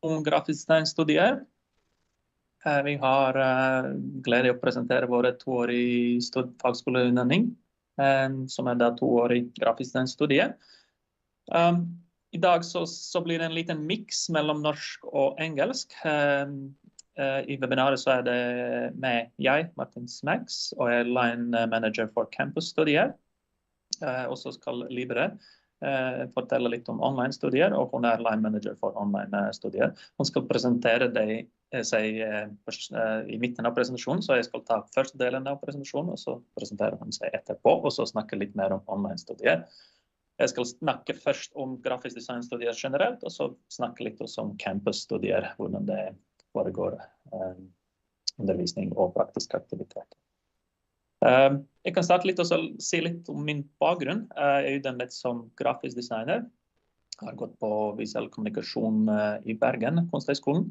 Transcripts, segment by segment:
om grafisk designstudier. Vi har glede å presentere våre 2-årig fagskoleutdanning, som da 2-årig grafisk designstudier. I dag så blir det en liten mix mellom norsk og engelsk. I webinaret så det med jeg, Martin Smeks, og jeg line manager for campusstudier. Og så skal Libre fortelle litt om online-studier, og hun line manager for online-studier. Hun skal presentere seg i midten av presentasjonen, så jeg skal ta første delen av presentasjonen, og så presenterer hun seg etterpå, og så snakke litt mer om online-studier. Jeg skal snakke først om grafisk designstudier generelt, og så snakke litt også om campusstudier, hvordan det foregår undervisning og praktisk aktivitet. Jeg kan starte litt og si litt om min bakgrunn. Jeg er utdannet som grafisk designer. Jeg har gått på visuell kommunikasjon i Bergh, Kunsthøgskolen.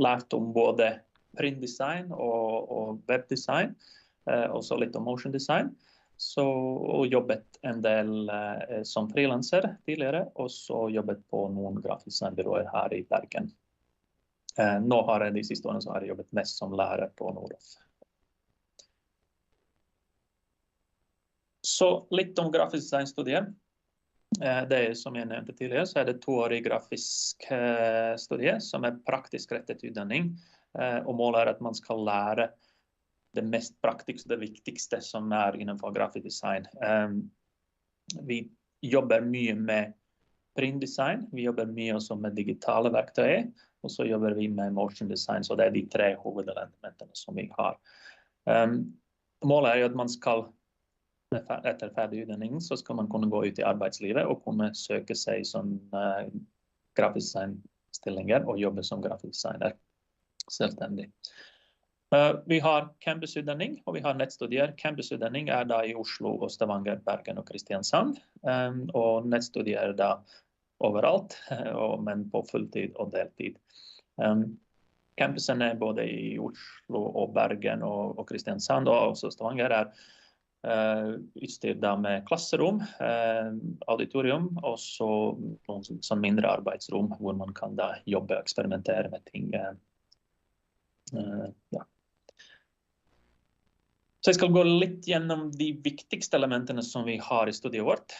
Lært om både printdesign og webdesign, også litt om motion design. Og jobbet en del som freelancer tidligere, og så jobbet på noen grafisk designbyråer her i Bergh. Nå har jeg de siste årene så har jeg jobbet mest som lærer på Noroff. Så litt om grafisk designstudiet. Det som jeg nevnte tidligere, så det 2-årig grafisk studie, som praktisk rettet utdanning. Og målet at man skal lære det mest praktiske, det viktigste som innenfor grafisk design. Vi jobber mye med printdesign, vi jobber mye også med digitale verktøy, og så jobber vi med motion design, så det de 3 hovedelementene som vi har. Målet jo at man skal etter ferdig utdanning, så skal man kunne gå ut i arbeidslivet og kunne søke seg som grafisk design-stillinger og jobbe som grafisk designer selvstendig. Vi har campusutdanning, og vi har nettstudier. Campusutdanning da i Oslo, og Stavanger, Bergen og Kristiansand. Og nettstudier da overalt, men på fulltid og deltid. Campusene både i Oslo og Bergen og Kristiansand, og også Stavanger utstyrt da med klasserom, auditorium, og så noen sånn mindre arbeidsrom, hvor man kan da jobbe og eksperimentere med ting. Ja. Så jeg skal gå litt gjennom de viktigste elementene som vi har i studiet vårt,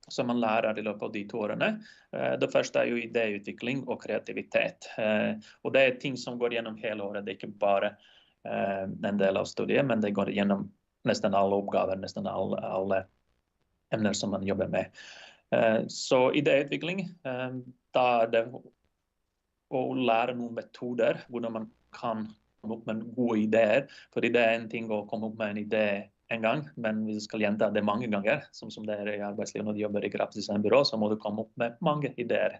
som man lærer i løpet av de 2 årene. Det første jo idéutvikling og kreativitet. Og det ting som går gjennom hele året. Det ikke bare en del av studiet, men det går gjennom nesten alle oppgaver, nesten alle emner som man jobber med. Så idéutvikling, da det å lære noen metoder, hvordan man kan komme opp med gode ideer. Fordi det en ting å komme opp med en idé en gang, men hvis du skal gjenta det mange ganger, som det i arbeidslivet når du jobber i grafisk designbyrå, så må du komme opp med mange ideer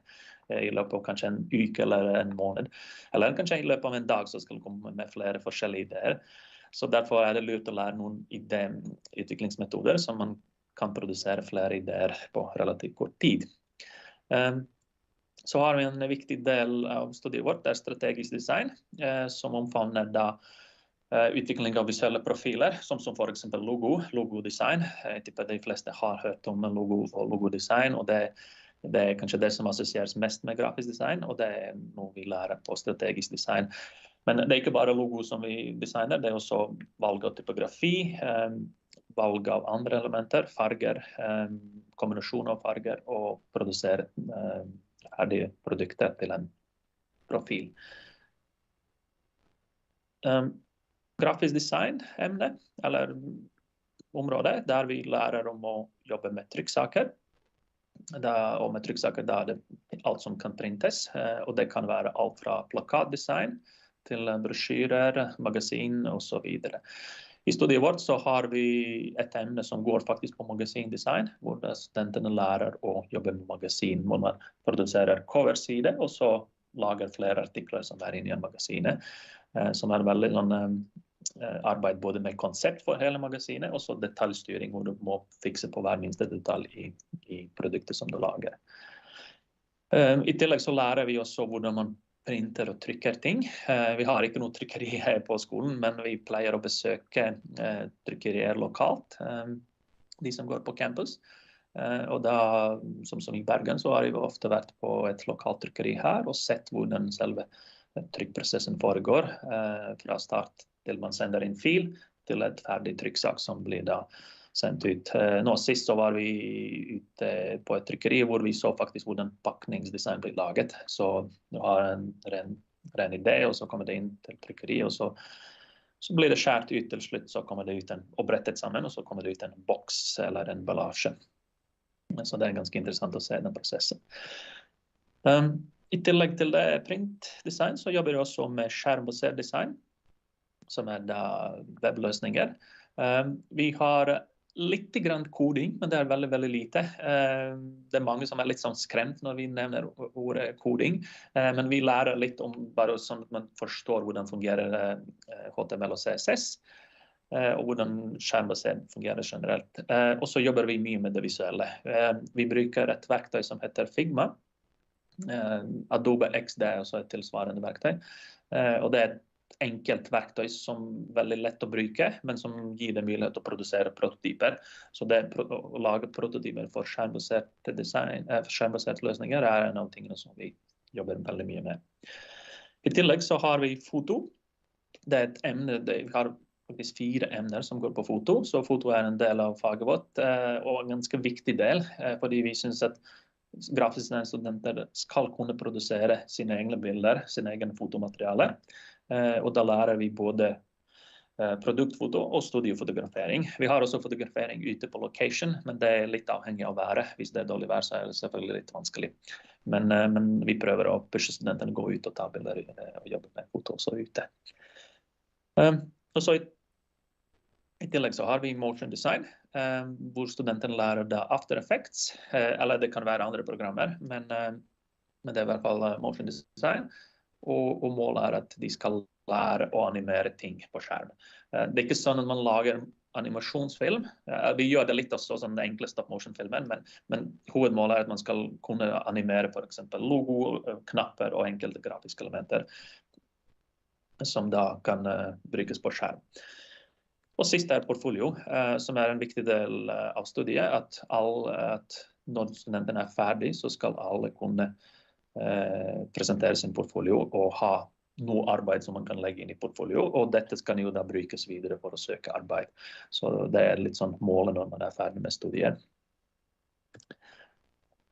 i løpet av kanskje en uke eller en måned. Eller kanskje i løpet av en dag så skal du komme med flere forskjellige ideer. Så derfor det lurt å lære noen idéutviklingsmetoder som man kan produsere flere ideer på relativt kort tid. Så har vi en viktig del av studiet vårt, det strategisk design, som omfavner da utvikling av visuelle profiler, som for eksempel logodesign. Jeg tipper de fleste har hørt om logo og logodesign, og det kanskje det som assosieres mest med grafisk design, og det noe vi lærer på strategisk design. Men det ikke bare logo som vi designer, det også valg av typografi, valg av andre elementer, farger, kombinasjon av farger, og produsere ferdige produkter til en profil. Grafisk design-emne, eller område, der vi lærer om å jobbe med trykksaker. Og med trykksaker da det alt som kan printes, og det kan være alt fra plakatdesign til brosjyrer, magasin og så videre. I studiet vårt så har vi et emne som går faktisk på magasindesign, hvor studentene lærer å jobbe med magasin, hvor man produserer coverside, og så lager flere artikler som inne i magasinet, som veldig arbeid både med konsept for hele magasinet, og så detaljstyring, hvor du må fikse på hver minste detalj i produktet som du lager. I tillegg så lærer vi også hvordan man printer og trykker ting. Vi har ikke noe trykkeri her på skolen, men vi pleier å besøke trykkerier lokalt, de som går på campus. Og da, som i Bergen, så har jeg ofte vært på et lokalt trykkeri her og sett hvordan selve trykkprosessen foregår, fra start til man sender inn fil, til et ferdig trykksak som blir da sendt ut. Nå sist så var vi ute på et trykkeri hvor vi så faktisk hvordan pakningsdesign blir laget. Så du har en ren idé, og så kommer det inn til trykkeri, og så blir det skjært ut til slutt, så kommer det ut og brettet sammen, og så kommer det ut en boks eller en ballasje. Så det er ganske interessant å se den prosessen. I tillegg til det printdesign, så jobber vi også med skjermbasert design, som er da webløsninger. Vi har litt grann koding, men det er veldig, veldig lite. Det er mange som er litt sånn skremt når vi nevner ordet koding, men vi lærer litt om bare sånn at man forstår hvordan fungerer HTML og CSS, og hvordan skjermbasert fungerer generelt. Og så jobber vi mye med det visuelle. Vi bruker et verktøy som heter Figma. Adobe XD er også et tilsvarende verktøy, og det er enkelt verktøy som er veldig lett å bruke, men som gir deg mulighet til å produsere prototyper. Så det å lage prototyper for skjermbaserte løsninger er en av tingene som vi jobber veldig mye med. I tillegg så har vi foto. Det er et emne, vi har faktisk 4 emner som går på foto, så foto er en del av faget vårt, og en ganske viktig del, fordi vi synes at grafisk studenter skal kunne produsere sine egne bilder, sine egne fotomaterialer. Og da lærer vi både produktfoto og studiefotografering. Vi har også fotografering ute på location, men det er litt avhengig av været. Hvis det er dårlig vær, så er det selvfølgelig litt vanskelig. Men vi prøver å pushe studentene gå ut og ta bilder og jobbe med foto også ute. Og så i tillegg så har vi motion design, hvor studentene lærer da After Effects, eller det kan være andre programmer, men det er i hvert fall motion design. Og målet er at de skal lære å animere ting på skjerm. Det er ikke sånn at man lager animasjonsfilm. Vi gjør det litt også som den enkle stop-motion-filmen, men hovedmålet er at man skal kunne animere for eksempel logo, knapper og enkelte grafiske elementer som da kan brukes på skjerm. Og sist er portfolio, som er en viktig del av studiet, at når studentene er ferdig, så skal alle kunne presentere sin portfolio og ha noe arbeid som man kan legge inn i portfolio, og dette kan jo da brukes videre for å søke arbeid. Så det er litt sånn målet når man er ferdig med studiet.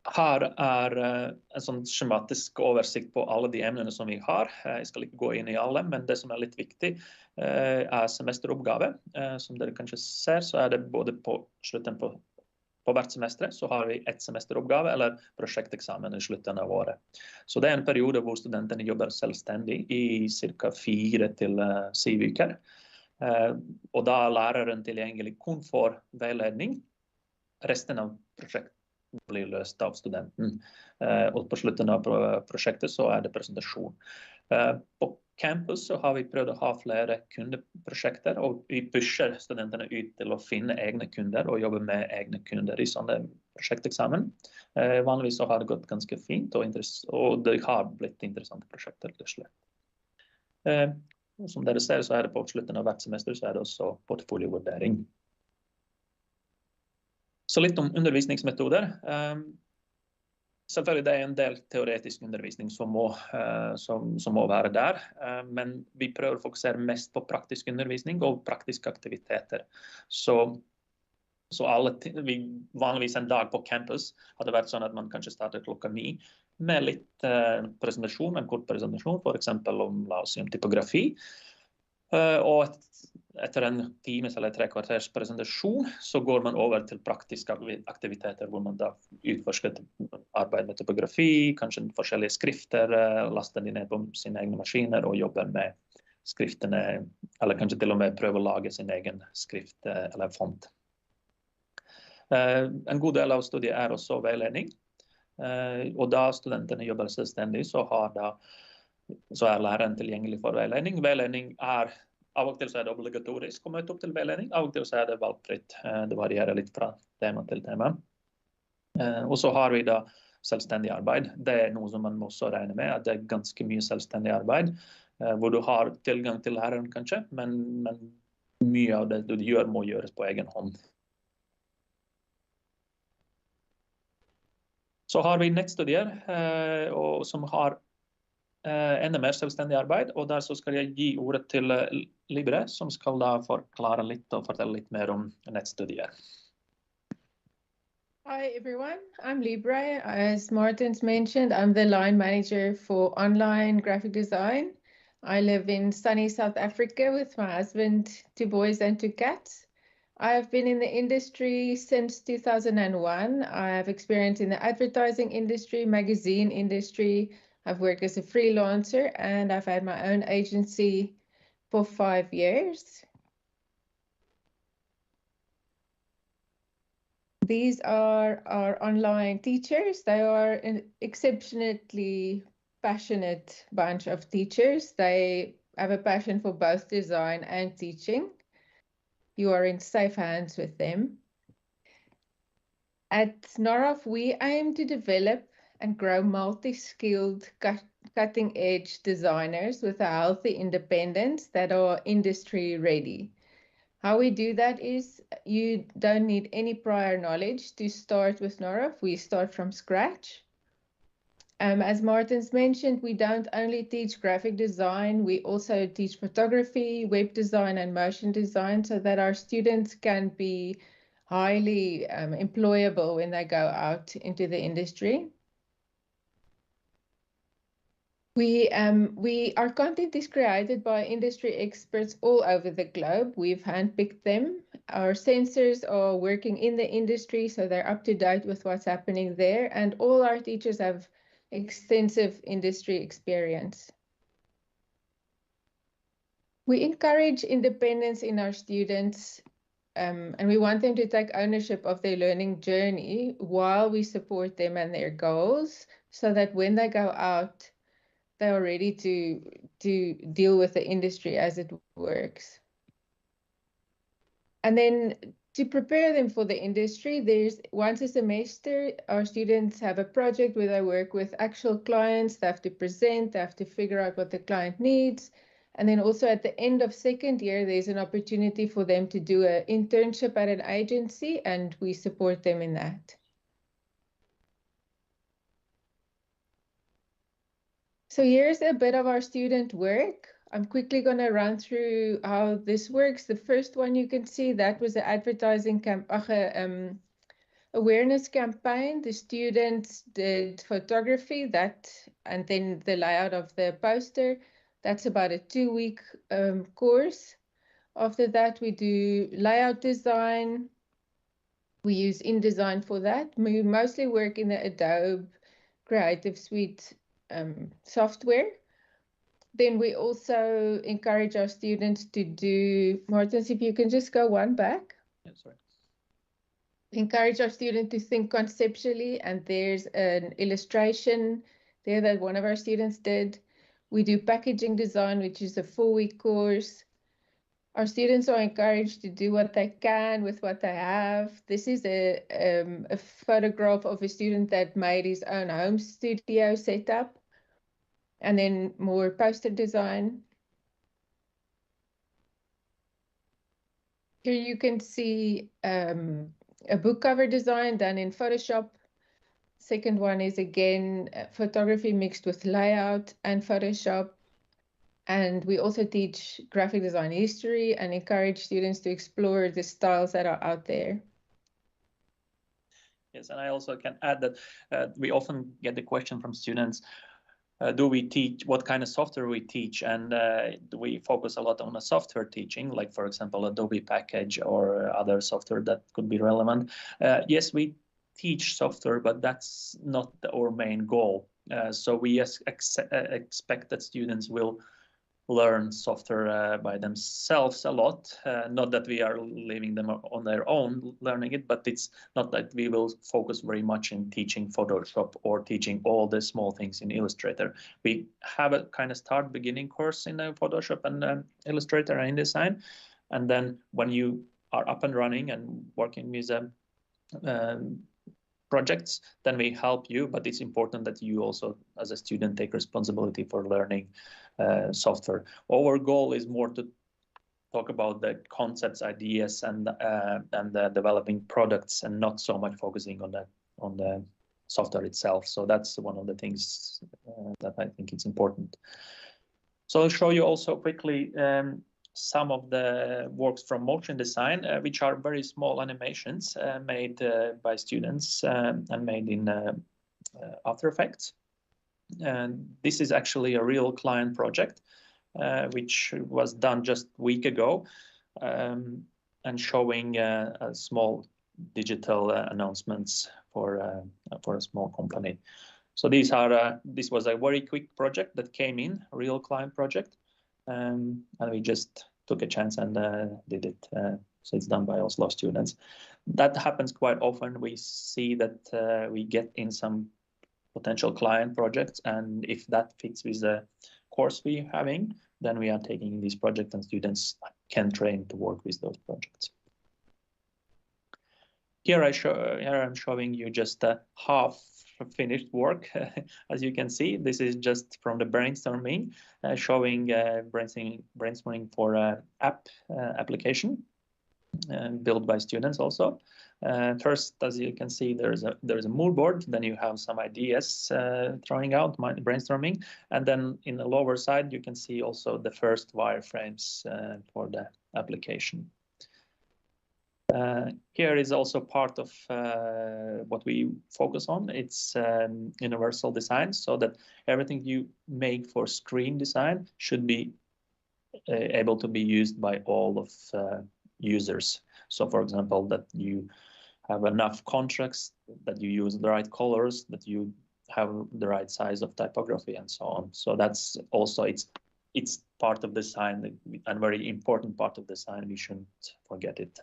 Her er en sånn skjematisk oversikt på alle de emnene som vi har. Jeg skal ikke gå inn i alle, men det som er litt viktig er semesteroppgave. Som dere kanskje ser, så er det både på slutten på hvert semester så har vi et semesteroppgave eller prosjekteksamen i slutten av året. Så det er en periode hvor studentene jobber selvstendig i ca. 4 til 7 uker. Og da er læreren tilgjengelig kun for veiledning. Resten av prosjektet blir løst av studenten. Og på slutten av prosjektet så er det presentasjon. På campus så har vi prøvd å ha flere kundeprosjekter, og vi pusher studentene ut til å finne egne kunder og jobbe med egne kunder i sånne prosjekteksamen. Vanligvis så har det gått ganske fint, og det har blitt interessante prosjekter til slutt. Som dere ser, så er det på slutten av hvert semester, så er det også portfoliovurdering. Så litt om undervisningsmetoder. Selvfølgelig det er en del teoretisk undervisning som må være der, men vi prøver å fokusere mest på praktisk undervisning og praktiske aktiviteter. Så vanligvis en dag på campus hadde vært sånn at man kanskje starter klokka 9 med litt presentasjon, en kort presentasjon, for eksempel om, la oss si, om typografi. Og etter en times eller 3 kvarters presentasjon, så går man over til praktiske aktiviteter, hvor man da utforsker arbeid med typografi, kanskje forskjellige skrifter, laster de ned på sine egne maskiner og jobber med skriftene, eller kanskje til og med prøver å lage sin egen skrift eller font. En god del av studiet er også veiledning, og da studentene jobber selvstendig, så er læreren tilgjengelig for veiledning. Veiledning er av og til så er det obligatorisk å møte opp til veiledning, av og til så er det valgfritt. Det varierer litt fra tema til tema. Og så har vi da selvstendig arbeid. Det er noe som man må også regne med, at det er ganske mye selvstendig arbeid, hvor du har tilgang til læreren kanskje, men mye av det du gjør må gjøres på egen hånd. Så har vi nettstudier, og som har enda mer selvstendig arbeid, og der så skal jeg gi ordet til Libre, som skal da forklare litt og fortelle litt mer om nettstudier. Hi everyone, I'm Libre. As Martin's mentioned, I'm the line manager for online graphic design. I live in sunny South Africa with my husband, 2 boys and 2 cats. I've been in the industry since 2001. I have experience in the advertising industry, magazine industry. I've worked as a freelancer and I've had my own agency for 5 years. These are our online teachers. They are an exceptionally passionate bunch of teachers. They have a passion for both design and teaching. You are in safe hands with them. At Noroff, we aim to develop and grow multi-skilled, cutting-edge designers with a healthy independence that are industry ready. How we do that is you don't need any prior knowledge to start with Noroff. We start from scratch. As Martin's mentioned, we don't only teach graphic design, we also teach photography, web design, and motion design so that our students can be highly employable when they go out into the industry. Our content is created by industry experts all over the globe. We've handpicked them. Our censors are working in the industry, so they're up to date with what's happening there. And all our teachers have extensive industry experience. We encourage independence in our students, and we want them to take ownership of their learning journey while we support them and their goals, so that when they go out, they are ready to deal with the industry as it works. And then to prepare them for the industry, there's once a semester, our students have a project where they work with actual clients. They have to present, they have to figure out what the client needs. And then also at the end of second year, there's an opportunity for them to do an internship at an agency, and we support them in that. So here's a bit of our student work. I'm quickly going to run through how this works. The first one you can see, that was an advertising awareness campaign. The students did photography, and then the layout of the poster. That's about a 2-week course. After that, we do layout design. We use InDesign for that. We mostly work in the Adobe Creative Suite software. Then we also encourage our students to do, Martins, if you can just go one back. Yeah, sorry. Encourage our students to think conceptually, and there's an illustration there that one of our students did. We do packaging design, which is a 4-week course. Our students are encouraged to do what they can with what they have. This is a photograph of a student that made his own home studio setup. And then more poster design. Here you can see a book cover design done in Photoshop. Second one is again photography mixed with layout and Photoshop. And we also teach graphic design history and encourage students to explore the styles that are out there. Yes, and I also can add that we often get the question from students, do we teach, what kind of software we teach? And we focus a lot on the software teaching, like, for example, Adobe package or other software that could be relevant. Yes, we teach software, but that's not our main goal. So we expect that students will learn software by themselves a lot. Not that we are leaving them on their own learning it, but it's not that we will focus very much in teaching Photoshop or teaching all the small things in Illustrator. We have a kind of start beginning course in Photoshop and Illustrator and InDesign. And then when you are up and running and working with projects, then we help you, but it's important that you also, as a student, take responsibility for learning software. Our goal is more to talk about the concepts, ideas, and the developing products, and not so much focusing on the software itself. So that's one of the things that I think it's important. So I'll show you also quickly some of the works from motion design, which are very small animations made by students and made in After Effects. And this is actually a real client project, which was done just a week ago, and showing small digital announcements for a small company. So these are this was a very quick project that came in, a real client project, and we just took a chance and did it. So it's done by Oslo students. That happens quite often. We see that we get in some potential client projects, and if that fits with the course we're having, then we are taking this project and students can train to work with those projects. Here I'm showing you just a half finished work. As you can see, this is just from the brainstorming, showing brainstorming for an application built by students also. First, as you can see, there's a mood board. Then you have some ideas throwing out, brainstorming, and then in the lower side you can see also the first wireframes for the application. Here is also part of what we focus on. It's universal design, so that everything you make for screen design should be able to be used by all of users. So, for example, that you have enough contracts, that you use the right colors, that you have the right size of typography, and so on. So that's also it's part of design, and very important part of design. We shouldn't forget it.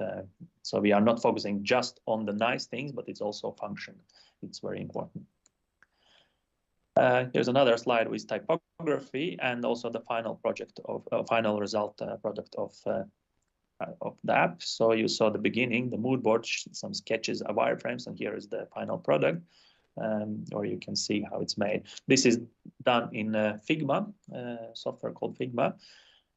So we are not focusing just on the nice things, but it's also function. It's very important. Here's another slide with typography and also the final project of final result product of the app. So you saw the beginning, the mood board, some sketches, wireframes, and here is the final product. Or you can see how it's made. This is done in Figma, software called Figma,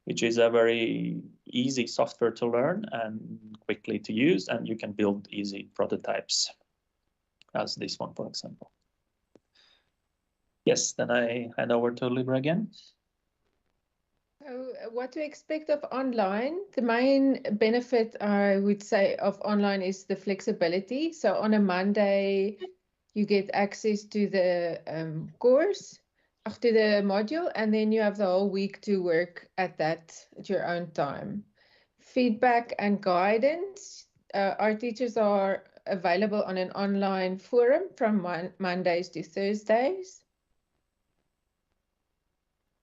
which is a very easy software to learn and quickly to use, and you can build easy prototypes, as this one, for example. Yes, then I hand over to Libre again. So what to expect of online? The main benefit, I would say, of online is the flexibility. So on a Monday, you get access to the course, to the module, and then you have the whole week to work at that at your own time. Feedback and guidance. Our teachers are available on an online forum from Mondays to Thursdays.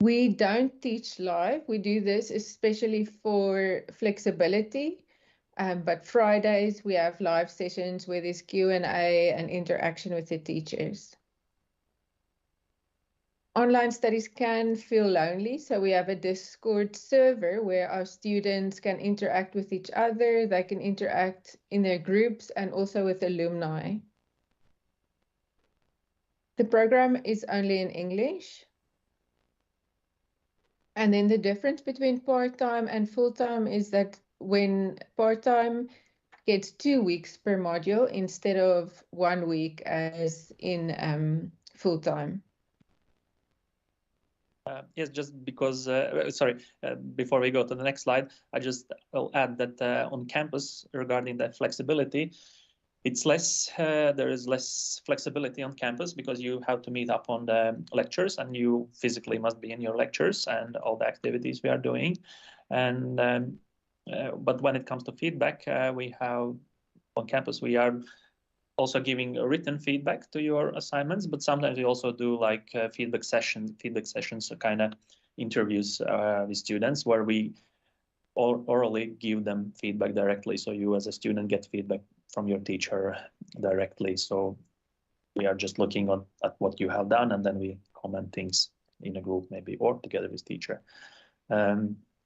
We don't teach live. We do this especially for flexibility. But Fridays, we have live sessions where there's Q&A and interaction with the teachers. Online studies can feel lonely, so we have a Discord server where our students can interact with each other. They can interact in their groups and also with alumni. The program is only in English. And then the difference between part-time and full-time is that when part-time gets 2 weeks per module instead of 1 week as in full-time. Yes, just because, sorry, before we go to the next slide, will add that on campus, regarding the flexibility, it's less, there is less flexibility on campus because you have to meet up on the lectures and you physically must be in your lectures and all the activities we are doing. And but when it comes to feedback, we have on campus, we are also giving written feedback to your assignments, but sometimes we also do like feedback sessions, so kind of interviews with students where we orally give them feedback directly. So you as a student get feedback from your teacher directly. So we are just looking at what you have done, and then we comment things in a group maybe, or together with teacher.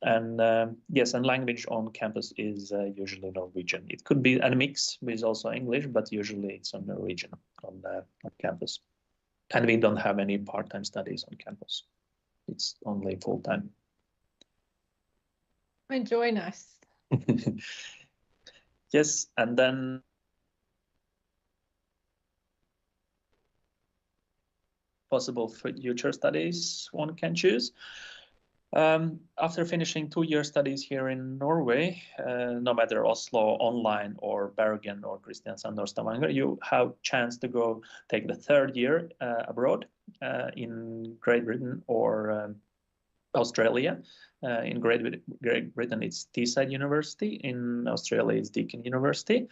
Yes, and language on campus is usually Norwegian. It could be a mix with also English, but usually it's on Norwegian on campus. And we don't have any part-time studies on campus. It's only full-time. Join us. Yes, and then possible future studies one can choose. After finishing 2-year studies here in Norway, no matter Oslo, online, or Bergen, or Kristiansand, or Stavanger, you have chance to go take the 3rd year abroad in Great Britain or Australia. In Great Britain, it's Teesside University. In Australia, it's Deakin University.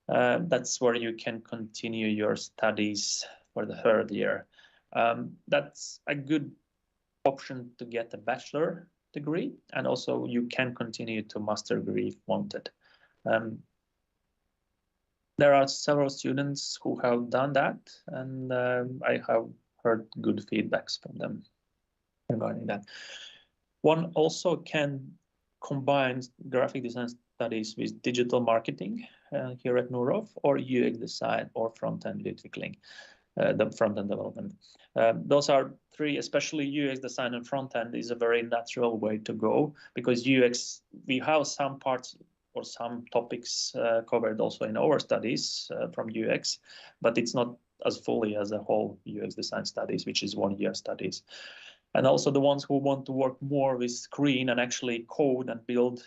That's where you can continue your studies for the 3rd year. That's a good option to get a bachelor degree, and also you can continue to master degree if wanted. There are several students who have done that, and I have heard good feedbacks from them regarding that. One also can combine graphic design studies with digital marketing here at Noroff, or UX design, or front-end utvikling, the front-end development. Those are 3, especially UX design and front-end is a very natural way to go, because UX, we have some parts or some topics covered also in our studies from UX, but it's not as fully as a whole UX design studies, which is 1-year studies. And also the ones who want to work more with screen and actually code and build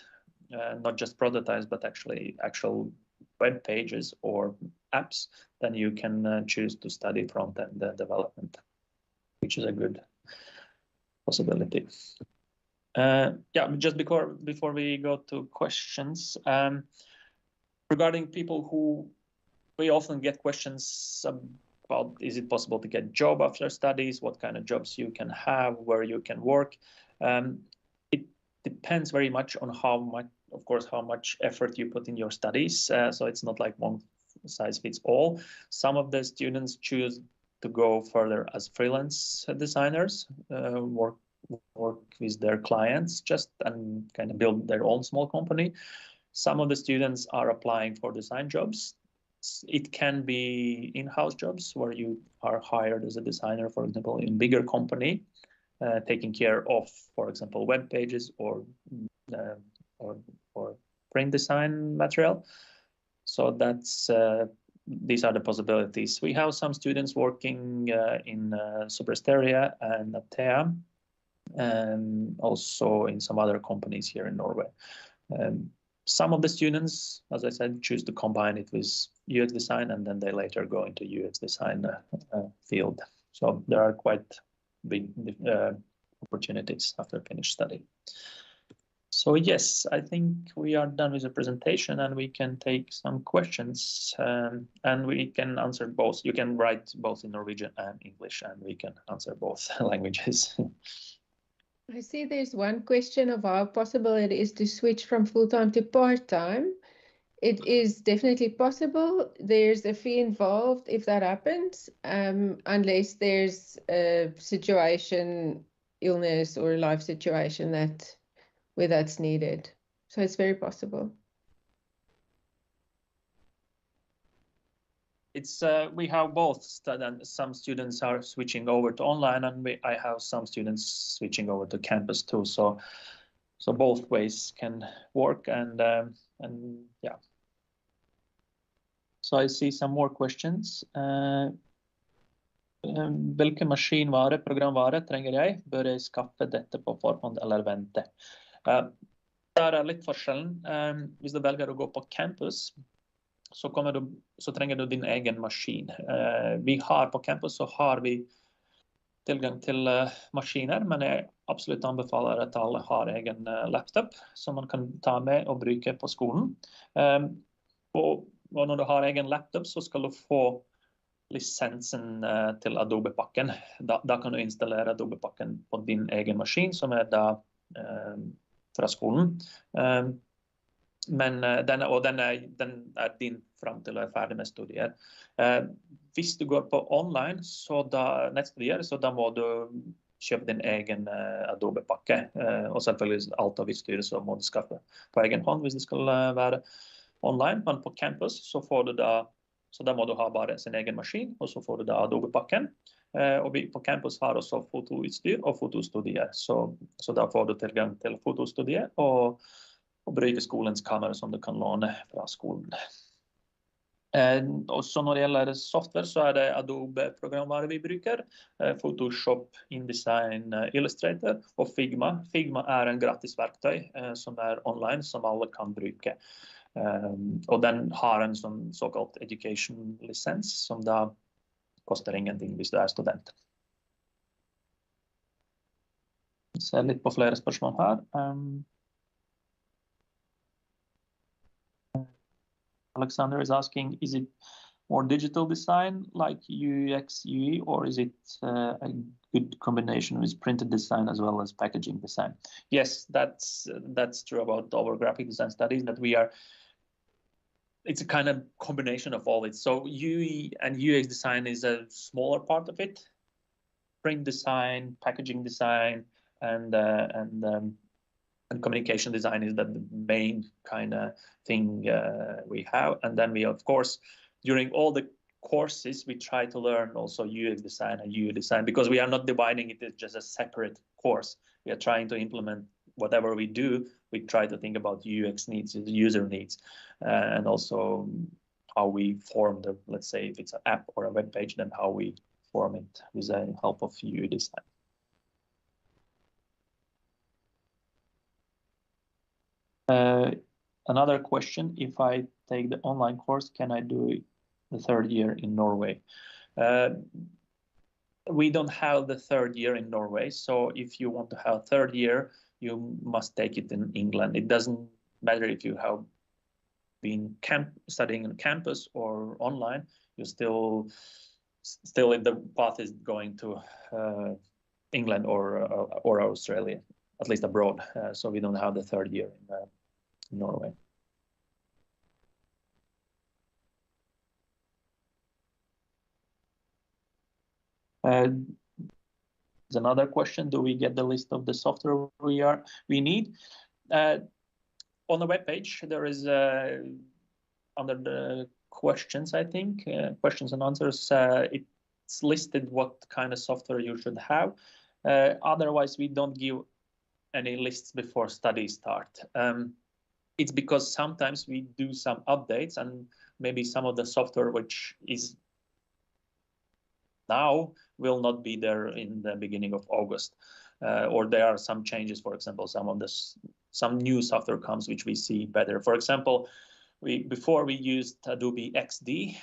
not just prototypes, but actual web pages or apps, then you can choose to study front-end development, which is a good possibility. Yeah, just before we go to questions, regarding people who, we often get questions about, is it possible to get job after studies? What kind of jobs you can have, where you can work? It depends very much on how much effort you put in your studies. So it's not like one size fits all. Some of the students choose to go further as freelance designers, work with their clients and kind of build their own small company. Some of the students are applying for design jobs. It can be in-house jobs where you are hired as a designer, for example, in bigger company, taking care of, for example, web pages or print design material. So that's these are the possibilities. We have some students working in Supersteria and Atea, and also in some other companies here in Norway. Some of the students, as I said, choose to combine it with UX design, and then they later go into UX design field. So there are quite big opportunities after finished study. So yes, I think we are done with the presentation, and we can take some questions, and we can answer both. You can write both in Norwegian and English, and we can answer both languages. I see there's one question of how possible it is to switch from full-time to part-time. It is definitely possible. There's a fee involved if that happens, unless there's a situation, illness or life situation where that's needed. So it's very possible. It's we have both. Some students are switching over to online, and I have some students switching over to campus too. So both ways can work, and yeah. So I see some more questions. Hvilken maskinvare, programvare trenger jeg? Bør jeg skaffe dette på forhånd eller vente? Der litt forskjellen. Hvis du velger å gå på campus, så trenger du din egen maskin. Vi har på campus så har vi tilgang til maskiner, men jeg absolutt anbefaler at alle har egen laptop som man kan ta med og bruke på skolen. Og når du har egen laptop, så skal du få lisensen til Adobe-pakken. Da kan du installere Adobe-pakken på din egen maskin, som da fra skolen. Men den er din frem til å ferdig med studier. Hvis du går på online nettstudier, så da må du kjøpe din egen Adobe-pakke. Og selvfølgelig alt av utstyr så må du skaffe på egen hånd hvis det skal være online. Men på campus så får du så da må du ha bare sin egen maskin, og så får du Adobe-pakken. Og vi på campus har også fotoutstyr og fotostudier, så da får du tilgang til fotostudier og bruke skolens kamera som du kan låne fra skolen. Også når det gjelder software, så det Adobe-programvare vi bruker. Photoshop, InDesign, Illustrator og Figma. Figma en gratis verktøy som online, som alle kan bruke. Og den har en såkalt education-lisens, som da koster ingenting hvis du student. Jeg ser litt på flere spørsmål her. Alexander is asking, is it more digital design like UX, UE, or is it a good combination with printed design as well as packaging design? Yes, that's true about our graphic design studies, that it's a kind of combination of all it. So UE and UX design is a smaller part of it. Print design, packaging design, and communication design is the main kind of thing we have. And then we, of course, during all the courses, we try to learn also UX design and UI design, because we are not dividing it as just a separate course. We are trying to implement whatever we do. We try to think about UX needs, user needs, and also how we form let's say if it's an app or a web page, then how we form it with the help of UI design. Another question, if I take the online course, can I do the third year in Norway? We don't have the third year in Norway, so if you want to have third year, you must take it in England. It doesn't matter if you have been studying on campus or online, you still the path is going to England or Australia, at least abroad. So we don't have the third year in Norway. There's another question: do we get the list of the software we need? On the web page, there is under the questions, I think, questions and answers. It's listed what kind of software you should have. Otherwise, we don't give any lists before studies start. It's because sometimes we do some updates, and maybe some of the software which is now will not be there in the beginning of August, or there are some changes. For example, some new software comes which we see better. For example, before we used Adobe XD,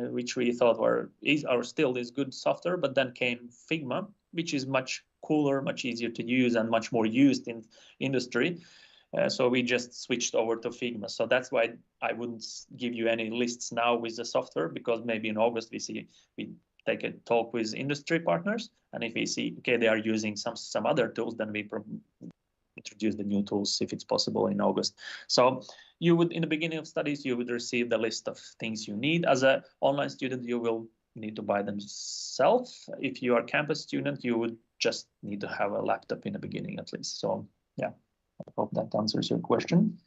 which we thought still is good software, but then came Figma, which is much cooler, much easier to use, and much more used in industry. So we just switched over to Figma. So that's why I wouldn't give you any lists now with the software, because maybe in August we take a talk with industry partners, and if we see, okay, they are using some other tools, then we introduce the new tools if it's possible in August. So you would, in the beginning of studies, you would receive the list of things you need. As an online student, you will need to buy them yourself. If you are a campus student, you would just need to have a laptop in the beginning at least. So yeah, I hope that answers your question.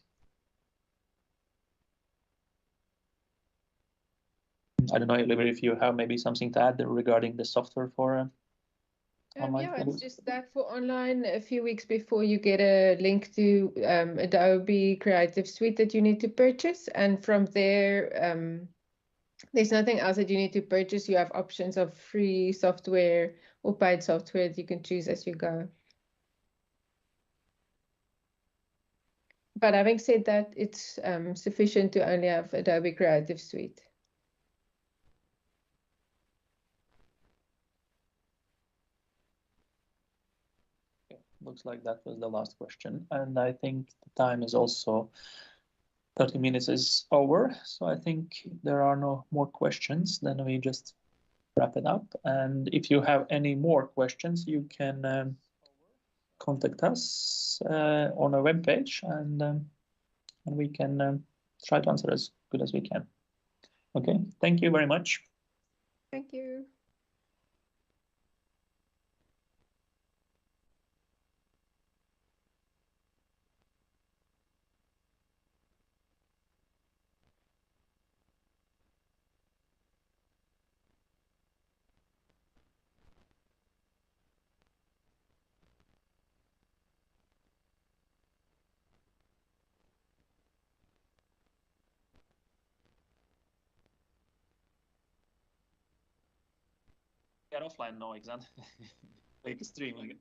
I don't know, Libre, if you have maybe something to add regarding the software for online. Yeah, it's just that for online, a few weeks before, you get a link to Adobe Creative Suite that you need to purchase. And from there, there's nothing else that you need to purchase. You have options of free software or paid software that you can choose as you go. But having said that, it's sufficient to only have Adobe Creative Suite. Looks like that was the last question, and I think the time is also 30 minutes is over, so I think there are no more questions. Then we just wrap it up, and if you have any more questions, you can contact us on our webpage, and we can try to answer as good as we can. Okay, thank you very much. Thank you. er offline nå, ikke sant? Det er ikke streaming.